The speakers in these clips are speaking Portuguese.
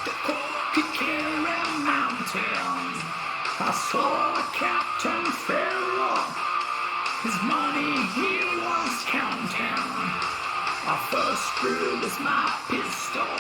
the Coquille Mountain. I saw Captain Pharaoh. His money he was counting. I first drew was my pistol,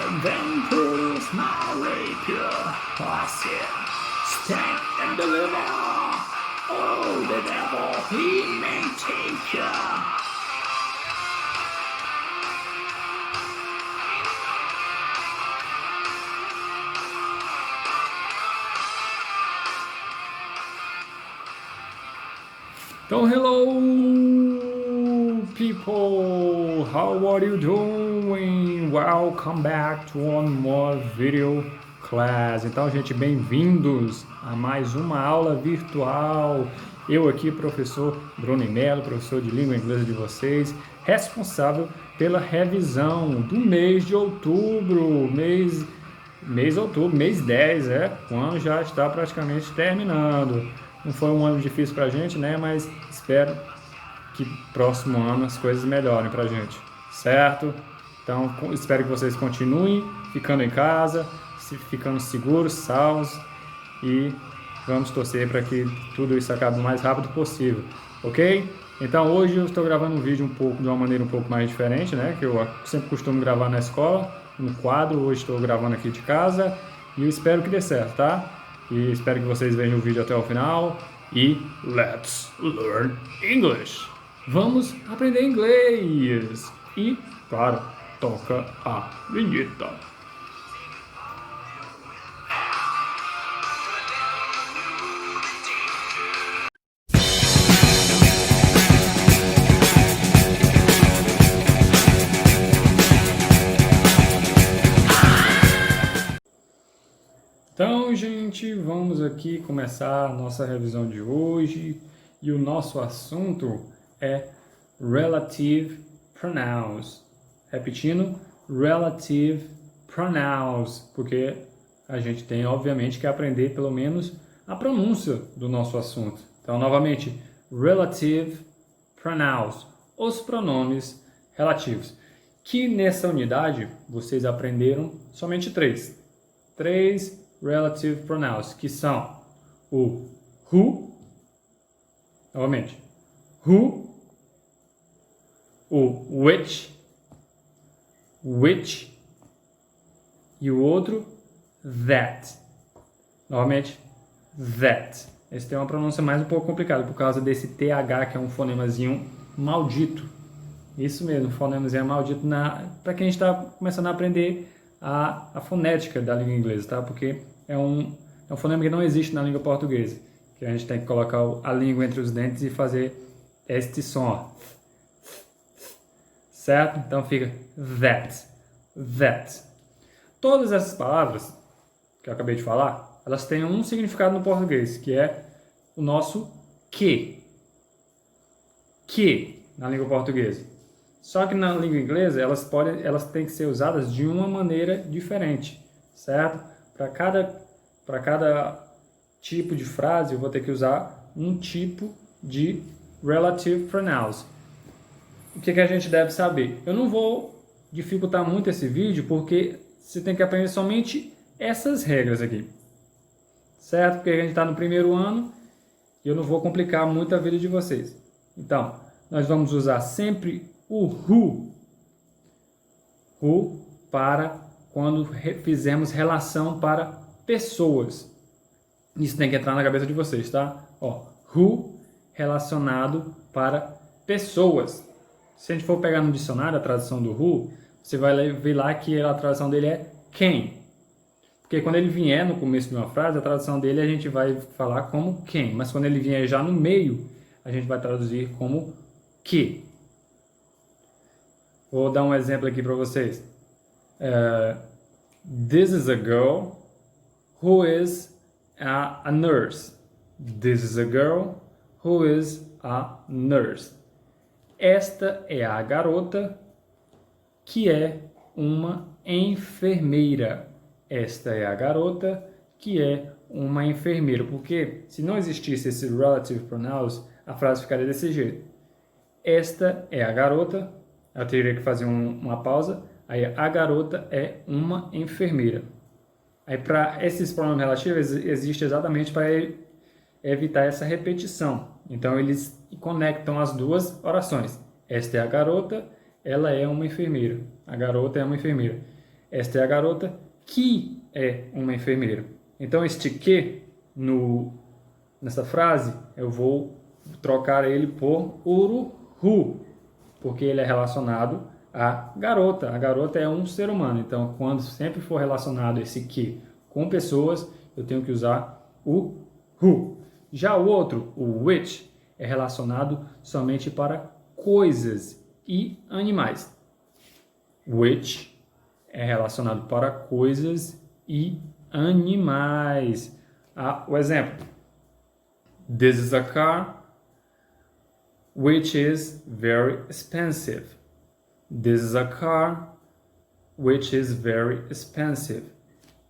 and then pulls my rapier. I said, stand and deliver. Oh, the devil, he may take ya. Então, hello people, how are you doing? Welcome back to one more video class. Então, gente, bem-vindos a mais uma aula virtual. Eu aqui, professor Bruno Melo, professor de língua inglesa de vocês, responsável pela revisão do mês de outubro, mês 10, o ano já está praticamente terminando. Não foi um ano difícil pra gente, né? Mas espero que próximo ano as coisas melhorem pra gente, certo? Então, espero que vocês continuem ficando em casa, ficando seguros, salvos, e vamos torcer para que tudo isso acabe o mais rápido possível, ok? Então, hoje eu estou gravando um vídeo de uma maneira um pouco mais diferente, né? Que eu sempre costumo gravar na escola, no quadro. Hoje estou gravando aqui de casa e eu espero que dê certo, tá? E espero que vocês vejam o vídeo até o final e let's learn English! Vamos aprender inglês! E, claro, toca a vinheta! Então, gente, vamos aqui começar a nossa revisão de hoje e o nosso assunto é Relative Pronouns. Repetindo, Relative Pronouns, porque a gente tem, obviamente, que aprender pelo menos a pronúncia do nosso assunto. Então, novamente, Relative Pronouns, os pronomes relativos, que nessa unidade vocês aprenderam somente três relative pronouns, que são o who, novamente, who, o which e o outro that. Novamente, that. Esse tem uma pronúncia mais um pouco complicada por causa desse TH, que é um fonemazinho maldito. Isso mesmo, um fonemazinho maldito para quem está começando a aprender a fonética da língua inglesa, tá? Porque é um fonema que não existe na língua portuguesa, que a gente tem que colocar a língua entre os dentes e fazer este som, ó. Certo? Então fica that. Todas essas palavras que eu acabei de falar, elas têm um significado no português, que é o nosso que na língua portuguesa. Só que na língua inglesa elas têm que ser usadas de uma maneira diferente, certo? Para cada tipo de frase eu vou ter que usar um tipo de relative pronouns. O que a gente deve saber? Eu não vou dificultar muito esse vídeo porque você tem que aprender somente essas regras aqui, certo? Porque a gente está no primeiro ano e eu não vou complicar muito a vida de vocês. Então, nós vamos usar sempre o who para quando fizermos relação para pessoas. Isso tem que entrar na cabeça de vocês, tá? Ó, who relacionado para pessoas. Se a gente for pegar no dicionário a tradução do who, você vai ver lá que a tradução dele é quem. Porque quando ele vier no começo de uma frase, a tradução dele a gente vai falar como quem. Mas quando ele vier já no meio, a gente vai traduzir como que. Vou dar um exemplo aqui para vocês. This is a girl who is a nurse. This is a girl who is a nurse. Esta é a garota que é uma enfermeira. Esta é a garota que é uma enfermeira. Porque se não existisse esse relative pronouns, a frase ficaria desse jeito. Esta é a garota. Eu teria que fazer uma pausa. Aí a garota é uma enfermeira. Aí para esses pronomes relativos existe exatamente para evitar essa repetição. Então eles conectam as duas orações. Esta é a garota, ela é uma enfermeira. A garota é uma enfermeira. Esta é a garota que é uma enfermeira. Então este que nessa frase eu vou trocar ele por uruhu, porque ele é relacionado à garota. A garota é um ser humano. Então quando sempre for relacionado esse que com pessoas, eu tenho que usar o who. Já o outro, o which, é relacionado somente para coisas e animais. Which é relacionado para coisas e animais. O exemplo. This is a car which is very expensive. This is a car which is very expensive.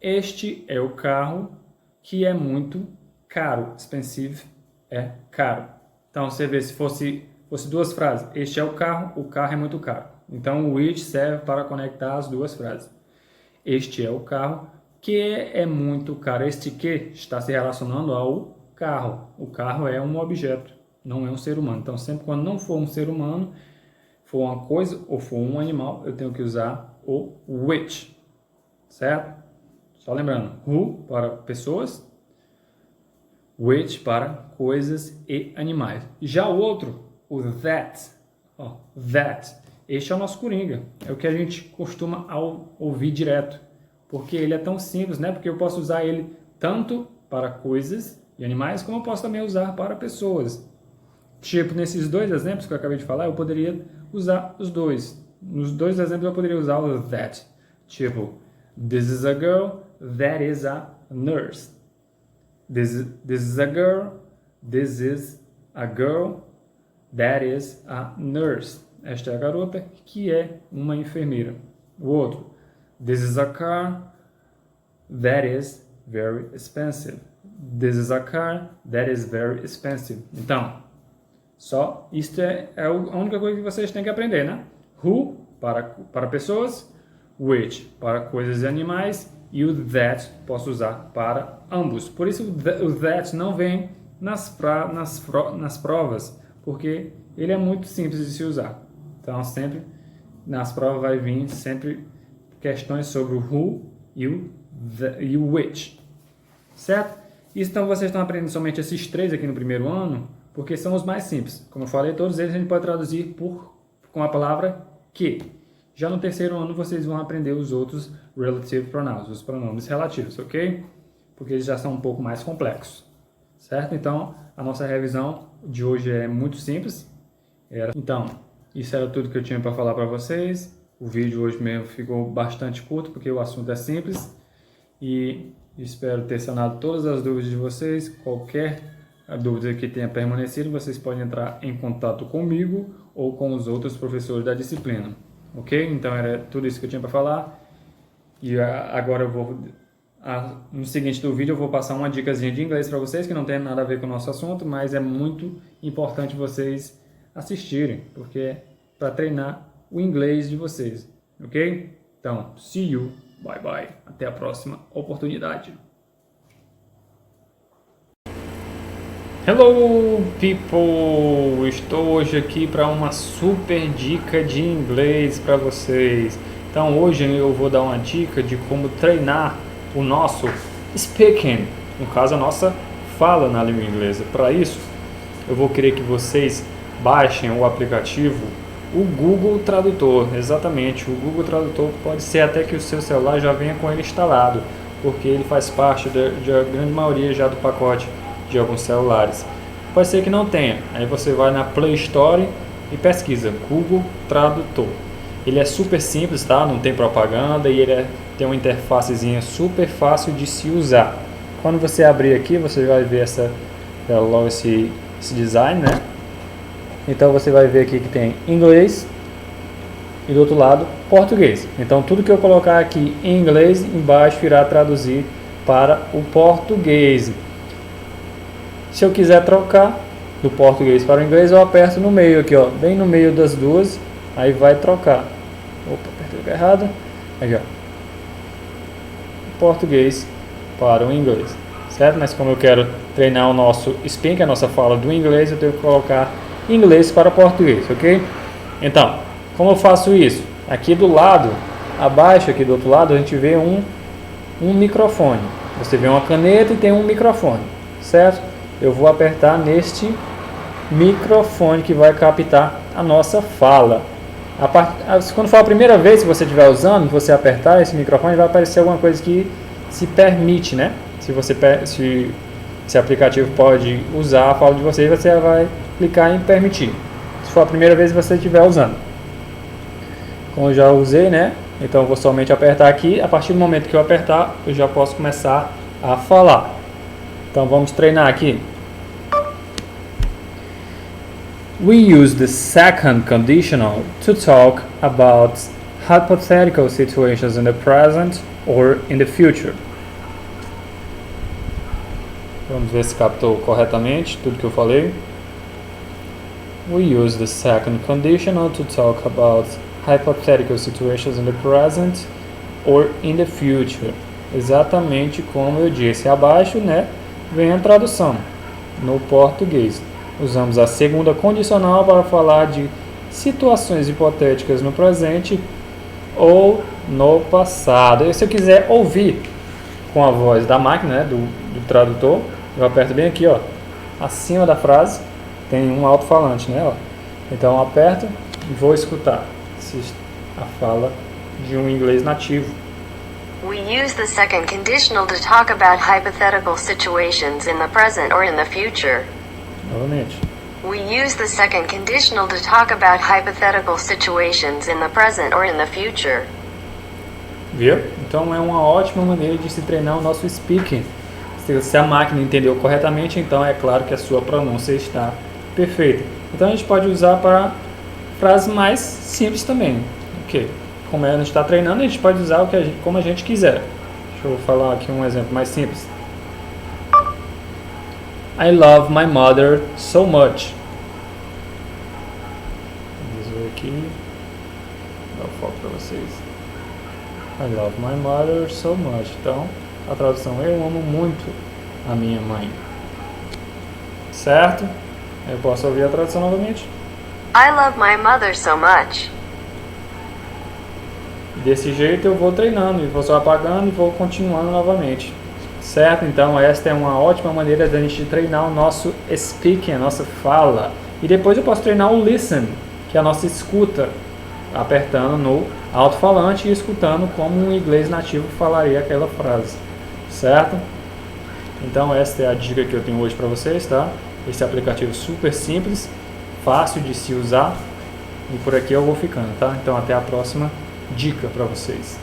Este é o carro que é muito caro. Expensive é caro. Então, você vê, se fosse duas frases. Este é o carro é muito caro. Então, o which serve para conectar as duas frases. Este é o carro que é muito caro. Este que está se relacionando ao carro. O carro é um objeto, não é um ser humano. Então, sempre quando não for um ser humano, for uma coisa ou for um animal, eu tenho que usar o which. Certo? Só lembrando, who para pessoas, which para coisas e animais. Já o outro, o that, este é o nosso coringa. É o que a gente costuma ouvir direto. Porque ele é tão simples, né? Porque eu posso usar ele tanto para coisas e animais, como eu posso também usar para pessoas. Tipo, nesses dois exemplos que eu acabei de falar, eu poderia usar os dois. Nos dois exemplos eu poderia usar o that. Tipo, this is a girl, that is a nurse. This is a girl, this is a girl, that is a nurse. Esta é a garota que é uma enfermeira. O outro, this is a car, that is very expensive. This is a car, that is very expensive. Então, só isto é a única coisa que vocês têm que aprender, né? Who, para pessoas, which, para coisas e animais, e o that posso usar para ambos. Por isso o that não vem nas provas, porque ele é muito simples de se usar. Então sempre nas provas vai vir sempre questões sobre o who e o which. Certo? Então vocês estão aprendendo somente esses três aqui no primeiro ano, porque são os mais simples. Como eu falei, todos eles a gente pode traduzir com a palavra que. Já no terceiro ano vocês vão aprender os outros relative pronouns, os pronomes relativos, ok? Porque eles já são um pouco mais complexos, certo? Então, a nossa revisão de hoje é muito simples. Então, isso era tudo que eu tinha para falar para vocês. O vídeo hoje mesmo ficou bastante curto, porque o assunto é simples. E espero ter sanado todas as dúvidas de vocês. Qualquer dúvida que tenha permanecido, vocês podem entrar em contato comigo ou com os outros professores da disciplina. Ok? Então era tudo isso que eu tinha para falar. E agora eu vou, no seguinte do vídeo, eu vou passar uma dicasinha de inglês para vocês, que não tem nada a ver com o nosso assunto, mas é muito importante vocês assistirem, porque é para treinar o inglês de vocês. Ok? Então, see you. Bye bye. Até a próxima oportunidade. Hello people! Estou hoje aqui para uma super dica de inglês para vocês. Então hoje eu vou dar uma dica de como treinar o nosso speaking, no caso a nossa fala na língua inglesa. Para isso, eu vou querer que vocês baixem o aplicativo, o Google Tradutor. Exatamente, o Google Tradutor pode ser até que o seu celular já venha com ele instalado, porque ele faz parte da grande maioria já do pacote de alguns celulares. Pode ser que não tenha, aí você vai na Play Store e pesquisa Google Tradutor. Ele é super simples, tá? Não tem propaganda e ele tem uma interfacezinha super fácil de se usar. Quando você abrir aqui, você vai ver logo esse design, né? Então você vai ver aqui que tem inglês e do outro lado português. Então tudo que eu colocar aqui em inglês, embaixo irá traduzir para o português. Se eu quiser trocar do português para o inglês, eu aperto no meio aqui, ó, bem no meio das duas, aí vai trocar. Opa, Escrevi errado. Aqui, ó. Português para o inglês, certo? Mas como eu quero treinar o nosso speaking, a nossa fala do inglês, eu tenho que colocar inglês para português, ok? Então, como eu faço isso? Aqui do lado, abaixo, aqui do outro lado, a gente vê um microfone. Você vê uma caneta e tem um microfone, certo? Eu vou apertar neste microfone que vai captar a nossa fala. Quando for a primeira vez que você estiver usando, você apertar esse microfone, vai aparecer alguma coisa que se permite, né? Se esse aplicativo pode usar a fala de vocês, você vai clicar em permitir. Se for a primeira vez que você estiver usando. Como eu já usei, né? Então eu vou somente apertar aqui. A partir do momento que eu apertar, eu já posso começar a falar. Então vamos treinar aqui. We use the second conditional to talk about hypothetical situations in the present or in the future. Vamos ver se captou corretamente tudo que eu falei. We use the second conditional to talk about hypothetical situations in the present or in the future. Exatamente como eu disse abaixo, né? Vem a tradução no português. Usamos a segunda condicional para falar de situações hipotéticas no presente ou no passado. E se eu quiser ouvir com a voz da máquina, né, do tradutor, eu aperto bem aqui, ó, acima da frase, tem um alto-falante, né? Ó. Então eu aperto e vou escutar a fala de um inglês nativo. We use the second conditional to talk about hypothetical situations in the present or in the future. Novamente. We use the second conditional to talk about hypothetical situations in the present or in the future. Viu? Então é uma ótima maneira de se treinar o nosso speaking. Se a máquina entendeu corretamente, então é claro que a sua pronúncia está perfeita. Então a gente pode usar para frases mais simples também. Ok? Como a gente está treinando, a gente pode usar como a gente quiser. Deixa eu falar aqui um exemplo mais simples. I love my mother so much. Vamos ver aqui. Vou dar o foco para vocês. I love my mother so much. Então, a tradução é: eu amo muito a minha mãe. Certo? Eu posso ouvir a tradução novamente? I love my mother so much. Desse jeito eu vou treinando e vou só apagando e vou continuando novamente. Certo? Então esta é uma ótima maneira de a gente treinar o nosso speaking, a nossa fala. E depois eu posso treinar o listen, que é a nossa escuta, apertando no alto-falante e escutando como um inglês nativo falaria aquela frase. Certo? Então esta é a dica que eu tenho hoje para vocês, tá? Esse aplicativo super simples, fácil de se usar. E por aqui eu vou ficando, tá? Então até a próxima dica para vocês.